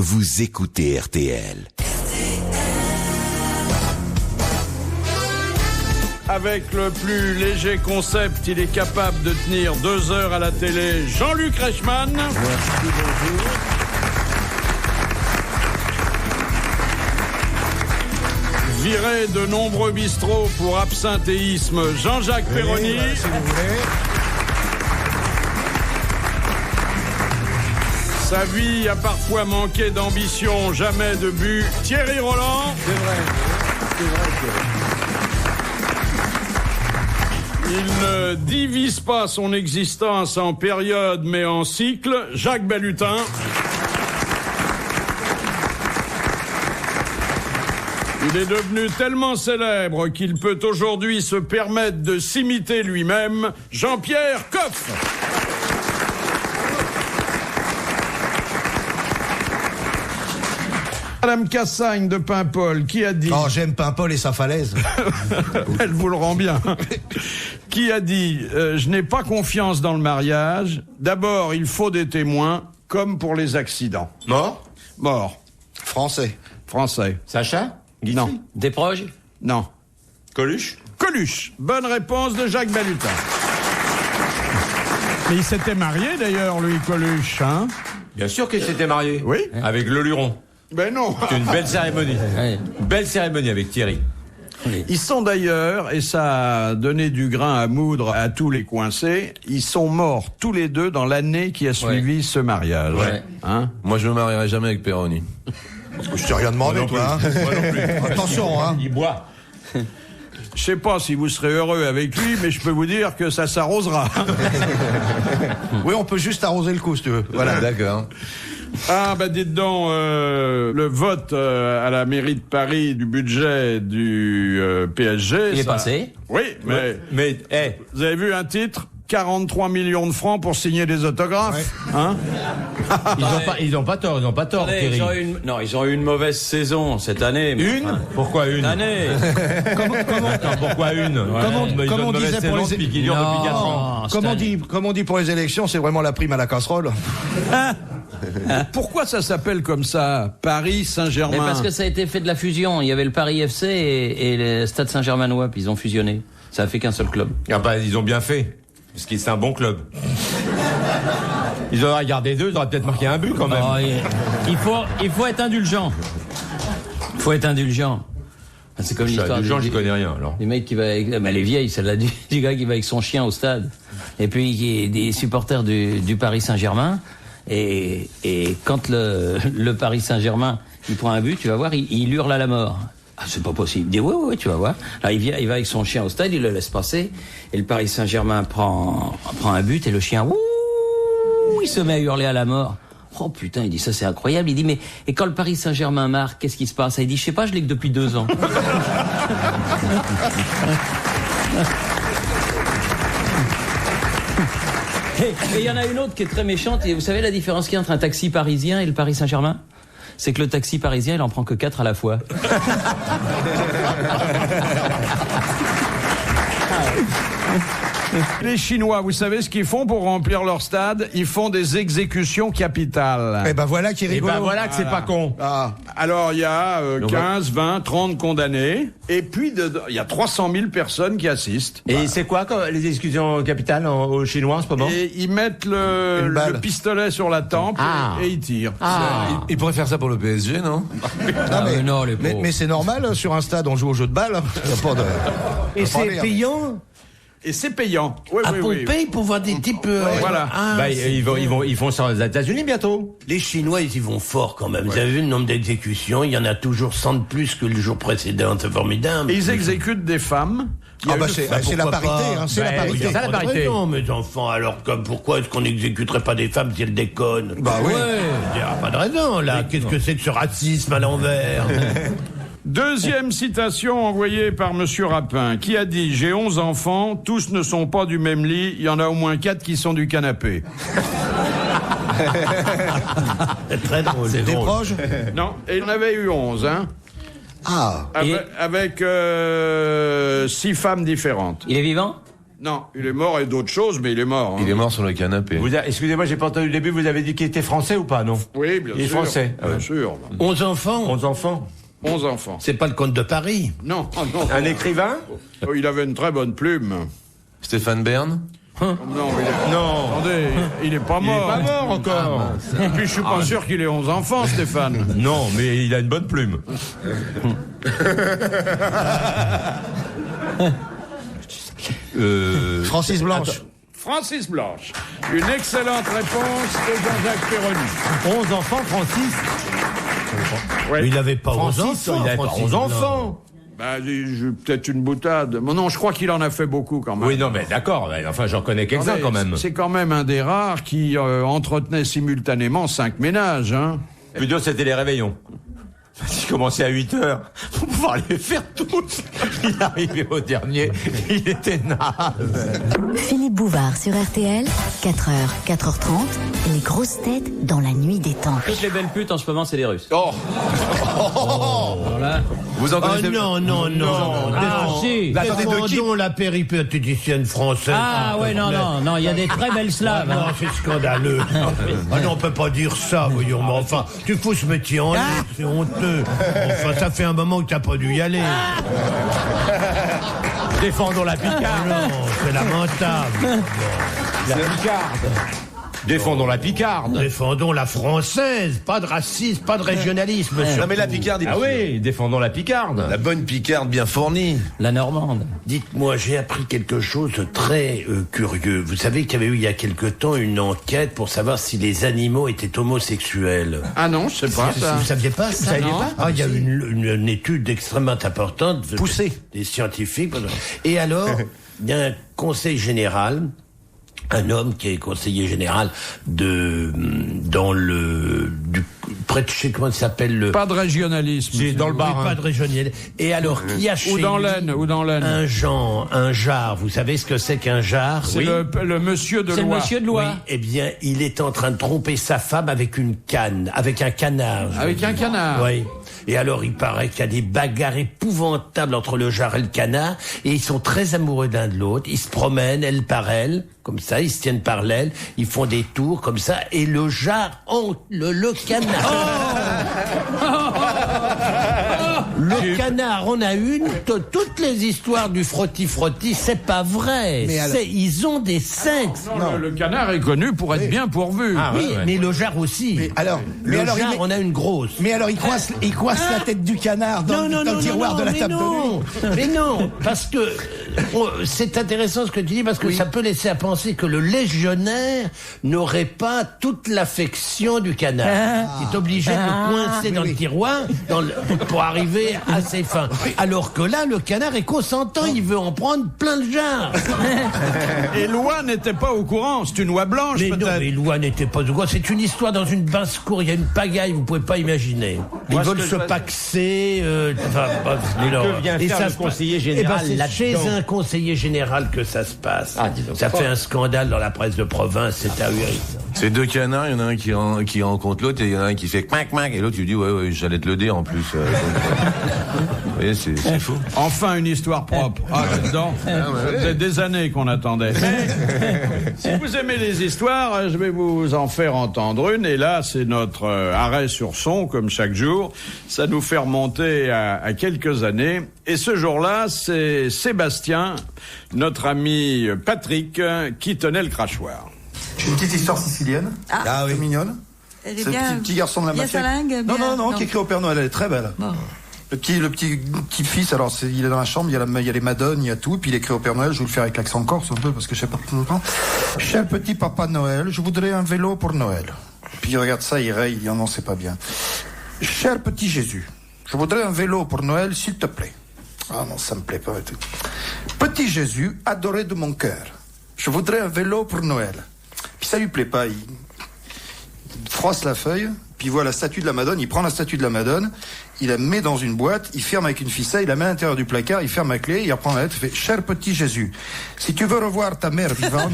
vous écoutez RTL. Avec le plus léger concept, il est capable de tenir 2 heures à la télé. Jean-Luc Reichmann. Merci, bonjour. Viré de nombreux bistrots pour absinthéisme, Jean-Jacques Perroni. Voilà, si vous voulez. Sa vie a parfois manqué d'ambition, jamais de but, Thierry Roland. C'est vrai, Il ne divise pas son existence en période mais en cycle, Jacques Balutin. Il est devenu tellement célèbre qu'il peut aujourd'hui se permettre de s'imiter lui-même, Jean-Pierre Coff. Madame Cassagne de Paimpol, qui a dit... Oh, j'aime Paimpol et sa falaise. Elle vous le rend bien. Qui a dit je n'ai pas confiance dans le mariage. D'abord, il faut des témoins, comme pour les accidents. Mort. Français. Sacha? Non. Desproges? Non. Coluche? Coluche. Bonne réponse de Jacques Balutin. Mais il s'était marié d'ailleurs, lui, Coluche, hein? Bien sûr qu'il s'était marié. Oui. Avec le Luron. Ben non. C'est une belle cérémonie. Belle cérémonie avec Thierry. Ils sont d'ailleurs, et ça a donné du grain à moudre à tous les coincés, ils sont morts tous les deux dans l'année qui a suivi ce mariage. Ouais. Hein? Moi, je me marierai jamais avec Perroni. Je t'ai rien demandé, toi. Hein. Moi non plus. Attention, hein. Il boit. Je sais pas si vous serez heureux avec lui, mais je peux vous dire que ça s'arrosera. Oui, on peut juste arroser le coup, si tu veux. Voilà, d'accord. Ah, bah dites donc, le vote à la mairie de Paris du budget du PSG... Il est passé. Oui, mais vous avez vu un titre 43 millions de francs pour signer des autographes. Hein? Ils ont pas tort, Allez, Thierry. ils ont eu une mauvaise saison cette année. Mais Pourquoi une? une année. Pourquoi une? Comme on disait pour les qui dure depuis 4 ans. Comme on dit pour les élections, c'est vraiment la prime à la casserole. Pourquoi ça s'appelle comme ça, Paris Saint-Germain? Mais parce que ça a été fait de la fusion. Il y avait le Paris FC et le Stade Saint-Germanois, puis ils ont fusionné. Ça a fait qu'un seul club. Ah bah, ils ont bien fait. Parce que c'est un bon club. Ils auraient gardé 2, ils auraient peut-être marqué un but quand même. Il faut être indulgent. Il faut être indulgent. C'est comme l'histoire j'y connais rien alors. Les mecs qui va avec, les vieilles, celle-là du gars qui va avec son chien au stade. Et puis qui est des supporters du Paris Saint-Germain. Et quand le Paris Saint-Germain il prend un but, tu vas voir, il hurle à la mort. Ah, c'est pas possible. Il dit ouais, tu vas voir. Là, il va avec son chien au stade, il le laisse passer. Et le Paris Saint-Germain prend un but et le chien, il se met à hurler à la mort. Oh putain, il dit ça c'est incroyable. Il dit mais et quand le Paris Saint-Germain marque, qu'est-ce qui se passe? Il dit je sais pas, je l'ai que depuis 2 ans. Et il y en a une autre qui est très méchante. Et vous savez la différence qu'il y a entre un taxi parisien et le Paris Saint-Germain? C'est que le taxi parisien, il en prend que 4 à la fois. Les Chinois, vous savez ce qu'ils font pour remplir leur stade? Ils font des exécutions capitales. Et ben voilà qui est Et rigolo. ben voilà que c'est pas con. Ah. Alors, il y a 15, 20, 30 condamnés. Et puis, il y a 300 000 personnes qui assistent. Et c'est quoi les exécutions capitales aux Chinois en ce moment? Et ils mettent le pistolet sur la tempe et ils tirent. Il pourrait faire ça pour le PSG, non? Non, mais c'est normal, sur un stade, on joue au jeu de balle. Y a pas de... Et c'est payant? Et c'est payant. Oui, On paye pour voir des types... Voilà. Ils font ça aux États-Unis bientôt. Les Chinois, ils y vont fort quand même. Vous avez vu le nombre d'exécutions? Il y en a toujours 100 de plus que le jour précédent. C'est formidable. Et ils exécutent des femmes. c'est la parité, hein, c'est la parité. C'est ça la parité. Non, mes enfants, alors pourquoi est-ce qu'on n'exécuterait pas des femmes si elles déconnent? Bah oui. Il n'y a pas de raison, là. Qu'est-ce que c'est que ce racisme à l'envers? Deuxième citation envoyée par Monsieur Rapin, qui a dit « J'ai 11 enfants, tous ne sont pas du même lit, il y en a au moins 4 qui sont du canapé. » C'est très drôle. Des proches? Non, et il en avait eu 11, hein. Ah. Avec 6 femmes différentes. Il est vivant? Non, il est mort et d'autres choses, mais il est mort. Hein. Il est mort sur le canapé. Excusez-moi, j'ai pas entendu le début, vous avez dit qu'il était français ou pas, non? Oui, bien sûr. Il est français. Bien sûr. 11 enfants. 11 enfants. 11 enfants. C'est pas le comte de Paris. Non, non. Un écrivain? Oh, il avait une très bonne plume. Stéphane Bern. Non, mais Non. attendez, il est pas Il est mort. pas mort encore. Et puis je suis pas sûr qu'il ait 11 enfants, Stéphane. Non, mais il a une bonne plume. Francis Blanche. Francis Blanche. Une excellente réponse de Jean-Jacques Perroni. 11 enfants, Francis. Ouais. Mais il avait pas 11 Francis, enfants. il avait pas Francis 11 Blanc. enfants. Bah, peut-être une boutade. Mais non, je crois qu'il en a fait beaucoup quand même. Oui, non, mais d'accord. Mais enfin, j'en connais quelques-uns Attendez, quand même. C'est quand même un des rares qui entretenait simultanément 5 ménages. Hein. Plutôt, c'était les réveillons. Il commençait à 8h. Pour pouvoir les faire tous. Il arrivait au dernier. Il était naze. Philippe Bouvard sur RTL, 4h, 4h30, les grosses têtes dans la nuit des temps. Toutes les belles putes en ce moment, c'est les Russes. Oh, Alors là, Vous en Oh connaissez non. Ah, si. Défendons la péripatéticienne française. Ah ouais, non, il y a des très belles slaves. Non, hein. c'est scandaleux. Ah non, on peut pas dire ça, voyons. Mais enfin, tu fous ce métier en l'air, c'est honteux. Enfin, ça fait un moment que t'as pas dû y aller. Défendons la picarde. Non, c'est lamentable. La picarde. Défendons la picarde. Défendons la française. Pas de racisme, pas de régionalisme. Non surtout. mais la picarde, Ah oui, défendons la picarde. la bonne picarde bien fournie. La Normande. Dites-moi, j'ai appris quelque chose de très curieux. Vous savez qu'il y avait eu il y a quelque temps une enquête pour savoir si les animaux étaient homosexuels. ah non, je sais pas ça. Vous saviez pas ça? saviez pas Ah, il y a une étude extrêmement importante. Poussée. Des scientifiques. Et alors, il y a un conseil général, un homme qui est conseiller général près de, je sais comment il s'appelle Pas de régionalisme. C'est dans le bar. pas de régional. Et alors, qui a chez Ou dans lui l'Aisne, ou dans l'Aisne. un jar. Vous savez ce que c'est qu'un jar? C'est le monsieur de C'est le Loire. monsieur de Loire. Oui, eh bien, il est en train de tromper sa femme avec une canne, avec un canard. je Avec veux un dire. canard. Oui. Et alors, il paraît qu'il y a des bagarres épouvantables entre le jar et le canard, et ils sont très amoureux l'un de l'autre. Ils se promènent, elle par elle, comme ça, ils se tiennent par l'aile, ils font des tours, comme ça, et le jar hante le canard. Le canard, on a une, toutes les histoires du frotti-frotti, c'est pas vrai. Mais alors- Ils ont des sexes. Non, le canard est connu pour être bien pourvu. Ah, Oui, ouais, ouais. mais le jar aussi. Mais alors, le mais alors, jar, il- on a une grosse. Mais alors, il coince la tête du canard dans le tiroir de la table de nuit. Mais non, parce que c'est intéressant ce que tu dis, parce que ça peut laisser à penser que le légionnaire n'aurait pas toute l'affection du canard. Il est obligé de le coincer dans le tiroir pour arriver à ses fins. Alors que là, le canard est consentant, il veut en prendre plein le jar. Et Loi n'était pas au courant. C'est une oie blanche, Mais non, peut-être. mais Loi n'était pas de quoi. C'est une histoire dans une basse-cour. Il y a une pagaille, vous pouvez pas imaginer. Ils Moi, ce veulent que se je vois- paxer. que vient faire le conseiller général c'est chez là-dedans un conseiller général que ça se passe. Ah, dis donc. Ça fait un scandale dans la presse de province. C'est ahurissant. C'est deux canards, il y en a un qui rencontre l'autre et il y en a un qui fait kmac kmac et l'autre tu dis ouais j'allais te le dire en plus. Vous voyez c'est fou. Enfin, une histoire propre. Ah, là-dedans, ça faisait des années qu'on attendait. Mais, si vous aimez les histoires, je vais vous en faire entendre une. Et là, c'est notre arrêt sur son, comme chaque jour. Ça nous fait remonter à quelques années. Et ce jour-là, c'est Sébastien, notre ami Patrick, qui tenait le crachoir. J'ai une petite histoire sicilienne. Ah oui. C'est mignonne. Elle C'est le petit garçon de la bien mafia. salingue, Non, bien- non, qui écrit au Père Noël. Elle est très belle. Bon. Le petit fils, alors il est dans la chambre, il y a les madones, il y a tout, puis il écrit au Père Noël, je vais le faire avec l'accent corse un peu, parce que je sais pas tout le temps. Cher petit papa Noël, je voudrais un vélo pour Noël. Puis il regarde ça, il raye, il dit, oh non, c'est pas bien. Cher petit Jésus, je voudrais un vélo pour Noël, s'il te plaît. Ah non, ça me plaît pas. Petit Jésus, adoré de mon cœur, je voudrais un vélo pour Noël. Puis ça lui plaît pas, il froisse la feuille, puis il voit la statue de la Madone, il prend la statue de la Madone, il la met dans une boîte, il ferme avec une ficelle, il la met à l'intérieur du placard, il ferme la clé, il reprend la lettre, il fait « Cher petit Jésus, si tu veux revoir ta mère vivante... »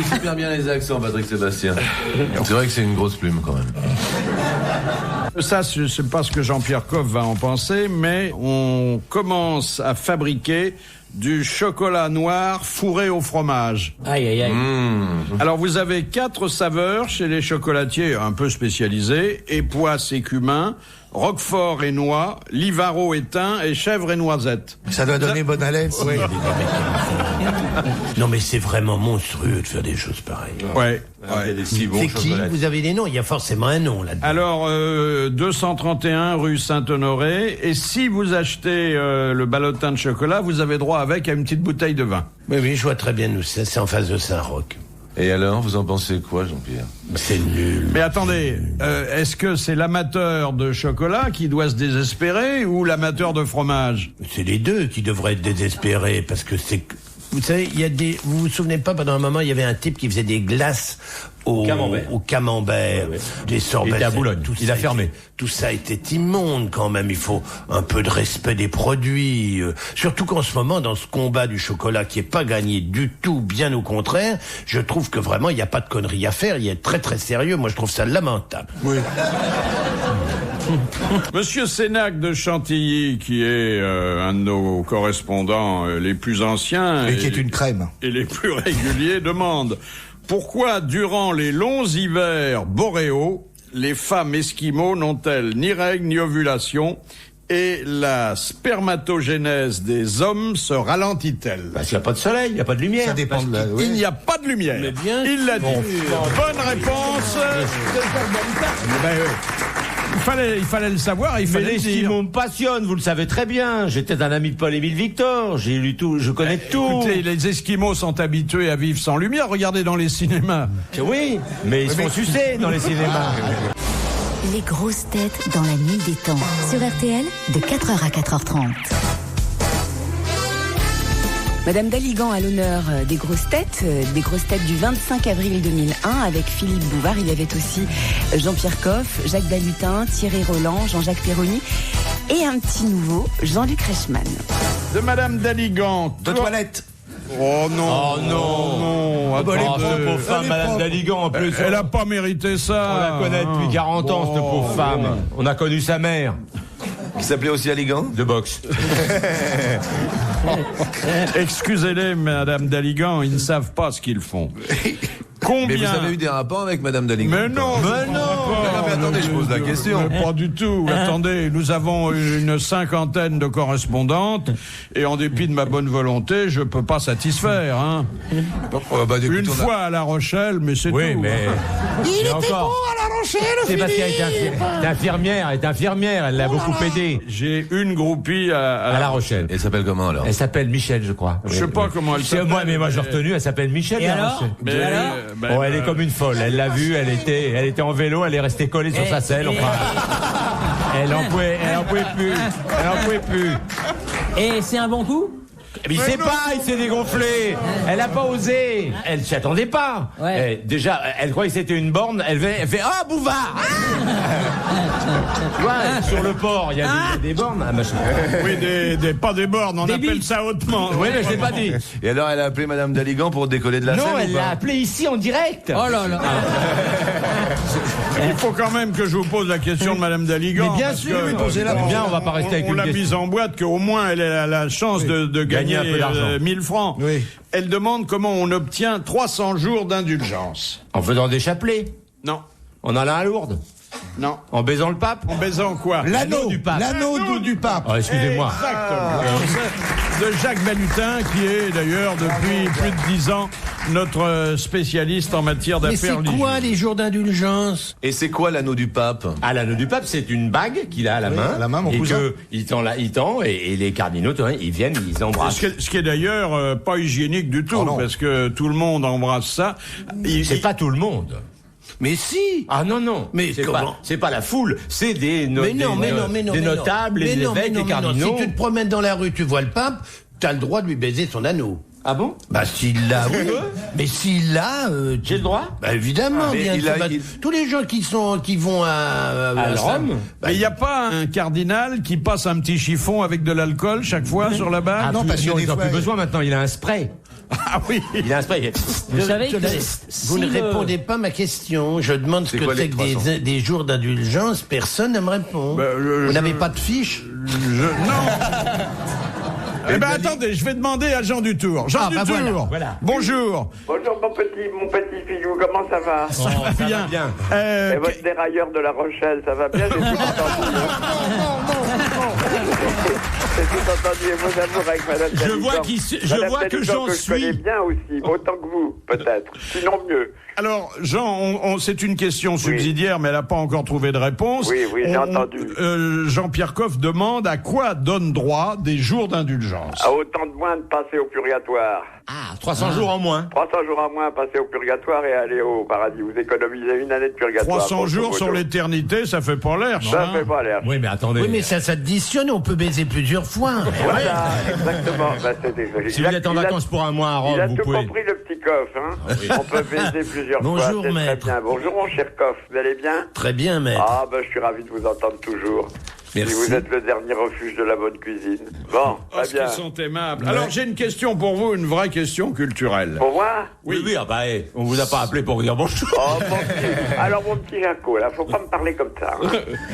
fait super bien les accents, Patrick Sébastien. C'est vrai que c'est une grosse plume, quand même. Ça, je ne sais pas ce que Jean-Pierre Coff va en penser, mais on commence à fabriquer du chocolat noir fourré au fromage. Aïe, aïe, aïe. Alors, vous avez 4 saveurs chez les chocolatiers un peu spécialisés: époisse et cumin, roquefort et noix, livaro et thym et chèvre et noisette. Ça doit donner bonne haleine. Oui. Non, mais c'est vraiment monstrueux de faire des choses pareilles. Ouais. Il y a des si bons C'est qui? chocolats. Vous avez des noms? Il y a forcément un nom là-dedans. Alors, 231 rue Saint-Honoré. Et si vous achetez le ballotin de chocolat, vous avez droit à une petite bouteille de vin. Oui, je vois très bien où c'est. C'est en face de Saint-Roch. Et alors, vous en pensez quoi, Jean-Pierre? C'est nul. Mais attendez, est-ce que c'est l'amateur de chocolat qui doit se désespérer ou l'amateur de fromage? C'est les deux qui devraient être désespérés parce que c'est. Vous savez, vous vous souvenez pas, pendant un moment, il y avait un type qui faisait des glaces au camembert, des sorbets. Il était à Boulogne. Il a fermé. Tout ça était immonde quand même. Il faut un peu de respect des produits. Surtout qu'en ce moment, dans ce combat du chocolat qui est pas gagné du tout, bien au contraire, je trouve que vraiment, il n'y a pas de conneries à faire. Il est très très sérieux. Moi, je trouve ça lamentable. Oui. Monsieur Sénac de Chantilly, qui est un de nos correspondants les plus anciens Et qui est une crème. et les plus réguliers, demande pourquoi, durant les longs hivers boréaux, les femmes esquimaux n'ont-elles ni règles ni ovulation et la spermatogénèse des hommes se ralentit-elle? Parce qu'il n'y a pas de soleil, il n'y a pas de lumière. Ça dépend de la... oui. Il n'y a pas de lumière. Mais bien Il l'a dit. Bonne réponse. Ben, il fallait le savoir, il Mais fallait le dire. l'esquimau me passionne, vous le savez très bien. J'étais un ami de Paul-Émile Victor, j'ai lu tout, je connais tout. Écoutez, les Esquimaux sont habitués à vivre sans lumière. Regardez dans les cinémas. Oui, mais ils se font sucer dans les cinémas. Les grosses têtes dans la nuit des temps. Sur RTL, de 4h à 4h30. Madame Daligan a l'honneur des grosses têtes du 25 avril 2001 avec Philippe Bouvard. Il y avait aussi Jean-Pierre Coff, Jacques Balutin, Thierry Roland, Jean-Jacques Perroni et un petit nouveau, Jean-Luc Reichmann. De Madame Daligan. De toilette. Oh non. Oh non. Non. Oh, Attendez. cette pauvre femme, Madame Daligan, en plus. Elle a pas mérité ça. On la connaît depuis 40 ans, cette pauvre femme. On a connu sa mère. Qui s'appelait aussi Aligan? De boxe. Excusez-les, Madame Daligan, ils ne savent pas ce qu'ils font. Combien? Mais vous avez eu des rapports avec Madame Daligan? Mais non. Mais attendez, je pose la question. Mais pas du tout. Attendez, nous avons une 50aine de correspondantes et en dépit de ma bonne volonté, je peux pas satisfaire. Hein. Une fois à La Rochelle, mais c'est Oui, tout. mais. Il était encore. bon à La Rochelle, C'est parce qu'elle Philippe. est infirmière, elle l'a beaucoup aidé. J'ai une groupie À La Rochelle. Elle s'appelle comment alors? Elle s'appelle Michel, je crois. Je sais pas comment elle s'appelle. Moi, j'ai retenu, elle s'appelle Michel. Et La alors Rochelle. Mais, Oh, elle est comme une folle. Elle l'a vue, elle était en vélo, elle est restée collée sur sa selle. Enfin, elle en pouvait plus. Et c'est un bon coup? Mais il sait pas, il s'est dégonflé. Elle a pas osé. Elle s'y attendait pas. Ouais. Déjà, elle croyait que c'était une borne. Elle fait ah Bouvard. Tu vois, sur le port, il y a des bornes. Ah, machin. oui, pas des bornes, on appelle billes. ça hautement. Oui, mais je l'ai pas dit. Et alors, elle a appelé Madame Daligan pour décoller de la scène? Non, ou elle pas? l'a appelé ici en direct. Oh là là. Il faut quand même que je vous pose la question de Madame Daligan. Mais bien parce sûr, que, oui, posez-la. Bien, on va pas rester avec on une l'a question. mise en boîte qu'au moins elle a la chance de gagner un peu d'argent. 1000 francs. Oui. Elle demande comment on obtient 300 jours d'indulgence. En faisant des chapelets. Non, En allant à Lourdes. non. En baisant le pape. En baisant quoi? L'anneau du pape. L'anneau du pape. Oh, excusez-moi. Exactement. De Jacques Balutin, qui est d'ailleurs depuis plus de 10 ans notre spécialiste en matière Mais d'affaires c'est religieuses. quoi les jours d'indulgence? Et c'est quoi l'anneau du pape? Ah, l'anneau du pape, c'est une bague qu'il a à la main. à la main, mon et cousin. que il tend, et les cardinaux, tu vois, ils viennent, ils embrassent. Ce qui est d'ailleurs pas hygiénique du tout, Oh non. parce que tout le monde embrasse ça. C'est pas tout le monde. Mais si. Ah non. Mais c'est comment? c'est pas la foule, c'est des notables, des évêques, des cardinaux. Si tu te promènes dans la rue, tu vois le pape, t'as le droit de lui baiser son anneau. Ah bon? Bah s'il l'a, oui. Mais s'il l'a, J'ai le droit? bah évidemment, mais bien il sûr. a- Bah, il- tous les gens qui vont à Rome. Mais il n'y a pas un cardinal qui passe un petit chiffon avec de l'alcool chaque fois sur la bague? non, parce que ils des n'ont fois- plus besoin maintenant, il a un spray. Ah oui. Il a un spray. Vous savez que Vous ne répondez pas à ma question. Je demande ce que quoi c'est les que des jours d'indulgence. Personne ne me répond. Vous n'avez pas de fiche? Non. Eh ben attendez, je vais demander à Jean Dutour. Jean Dutour, voilà. Bonjour. Bonjour mon petit filou, comment ça va? Ça va bien. Et votre dérailleur de La Rochelle, ça va bien? J'ai tout entendu. J'ai tout entendu et vos amours avec Madame Daligan. Je vois que j'en je suis. connais bien aussi, autant que vous, peut-être. Sinon mieux. Alors, Jean, c'est une question subsidiaire, mais elle n'a pas encore trouvé de réponse. Oui, j'ai entendu. Jean-Pierre Coff demande à quoi donne droit des jours d'indulgence. À autant de moins de passer au purgatoire. Ah, 300 jours en moins. 300 jours en moins à passer au purgatoire et aller au paradis. Vous économisez une année de purgatoire. 300 jours sur l'éternité, ça fait pas l'air, ça fait pas l'air. Oui, mais attendez. Oui, mais ça s'additionne. On peut baiser plusieurs fois. Voilà, exactement. Si vous êtes en vacances pour un mois à Rome, il a vous tout pouvez. compris, le petit Coff. Hein. On peut baiser plusieurs fois. Bonjour, c'est maître. très bien. Bonjour, mon cher Coff. Vous allez bien? Très bien, maître. Ah, je suis ravi de vous entendre toujours. Merci. Et vous êtes le dernier refuge de la bonne cuisine. Bon, très bien. Qu'ils sont aimables. Alors, j'ai une question pour vous, une vraie question culturelle. Pour moi? Oui, on vous a pas appelé pour vous dire bonjour. Oh, alors, mon petit Jaco, là, faut pas me parler comme ça. Hein.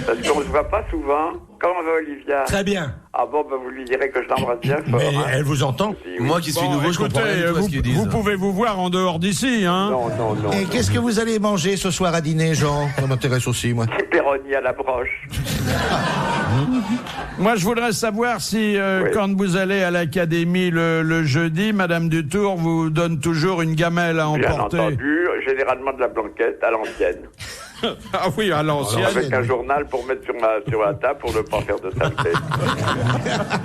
Parce qu'on se voit pas souvent. Comment va Olivia? Très bien. Ah bon, vous lui direz que je l'embrasse bien fort. Mais hein. elle vous entend? Oui. Moi qui suis nouveau, je comprends rien du tout à ce qu'ils disent. Vous pouvez vous voir en dehors d'ici, hein? Non. Et qu'est-ce que vous allez manger ce soir à dîner, Jean? Ça m'intéresse aussi, moi. Petit péroni à la broche. Moi, je voudrais savoir si, quand vous allez à l'académie le jeudi, Madame Dutour vous donne toujours une gamelle à Bien emporter. entendu, généralement de la blanquette à l'ancienne. Ah oui, à l'ancienne. Avec un journal pour mettre sur la table pour ne pas faire de saleté.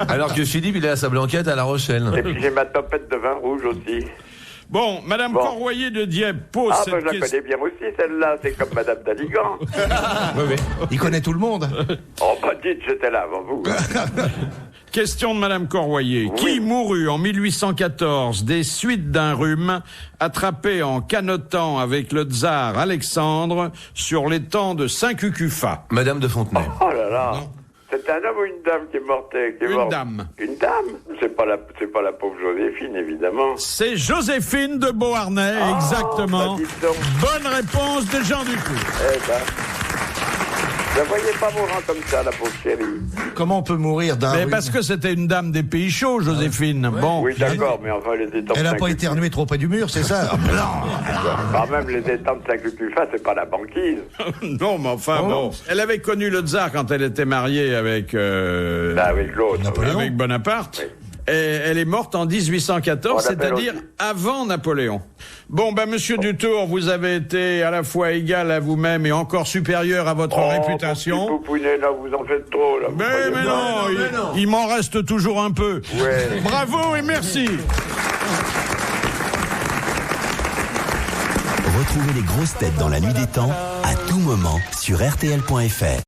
Alors que Philippe, il est à sa blanquette à La Rochelle. Et puis j'ai ma tempête de vin rouge aussi. Bon, Madame Corroyer de Dieppe pose Ah, cette je la question. connais bien aussi, celle-là. C'est comme Madame Daligan. Il connaît tout le monde. Oh, dites, j'étais là avant vous. Question de Madame Corroyer. Oui. Qui mourut en 1814 des suites d'un rhume attrapé en canotant avec le tsar Alexandre sur l'étang de Saint-Cucufa? Madame de Fontenay. Oh là là. C'est un homme ou une dame qui est morte? Une dame. Une dame? C'est pas la pauvre Joséphine, évidemment. C'est Joséphine de Beauharnais, exactement. Bah, dites donc. Bonne réponse de Jean Dutour. Eh ben, je la voyais pas mourant comme ça, la pauvre chérie. Comment on peut mourir d'un Mais rhume? parce que c'était une dame des pays chauds, Joséphine. Bon. Oui, d'accord, mais enfin, les étangs Elle de n'a pas Saint-Cucufa. éternué trop près du mur, c'est ça? Quand même, les étangs de Saint-Cucufa, c'est pas la banquise. Non, mais enfin, bon. Elle avait connu le tsar quand elle était mariée avec... Avec l'autre. avec Bonaparte. Oui. Et elle est morte en 1814, On l'appelle c'est-à-dire aussi. avant Napoléon. Bon, Monsieur Dutour, vous avez été à la fois égal à vous-même et encore supérieur à votre réputation. Mon petit poupounet, là, vous en faites trop, là. Vous Mais voyez non, il m'en reste toujours un peu. Ouais. Bravo et merci. Retrouvez les grosses têtes dans la nuit des temps à tout moment sur RTL.fr.